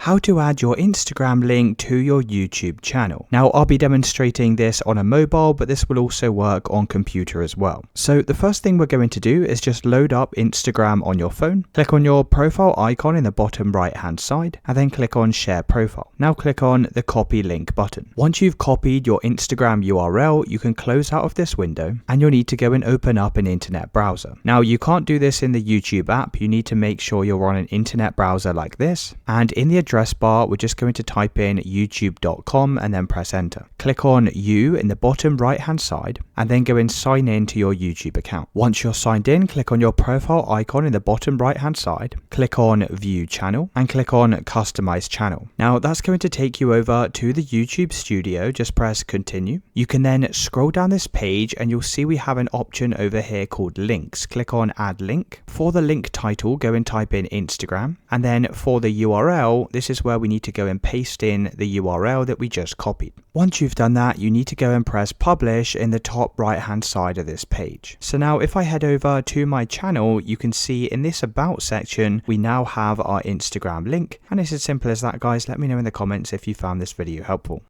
How to add your Instagram link to your YouTube channel. Now, I'll be demonstrating this on a mobile, but this will also work on computer as well. So the first thing we're going to do is just load up Instagram on your phone. Click on your profile icon in the bottom right hand side, and then click on Share Profile. Now click on the Copy Link button. Once you've copied your Instagram URL, you can close out of this window, and you'll need to go and open up an internet browser. Now, you can't do this in the YouTube app. You need to make sure you're on an internet browser like this, and in the address bar, we're just going to type in youtube.com and then press enter. Click on You in the bottom right hand side and then go and sign in to your YouTube account. Once you're signed in, click on your profile icon in the bottom right hand side, click on View Channel and click on Customize Channel. Now that's going to take you over to the YouTube studio. Just press continue. You can then scroll down this page and you'll see we have an option over here called links. Click on Add Link. For the link title, go and type in Instagram, and then for the URL, this is where we need to go and paste in the URL that we just copied. Once you've done that, you need to go and press publish in the top right hand side of this page. So now if I head over to my channel, you can see in this about section, we now have our Instagram link. And it's as simple as that, guys. Let me know in the comments if you found this video helpful.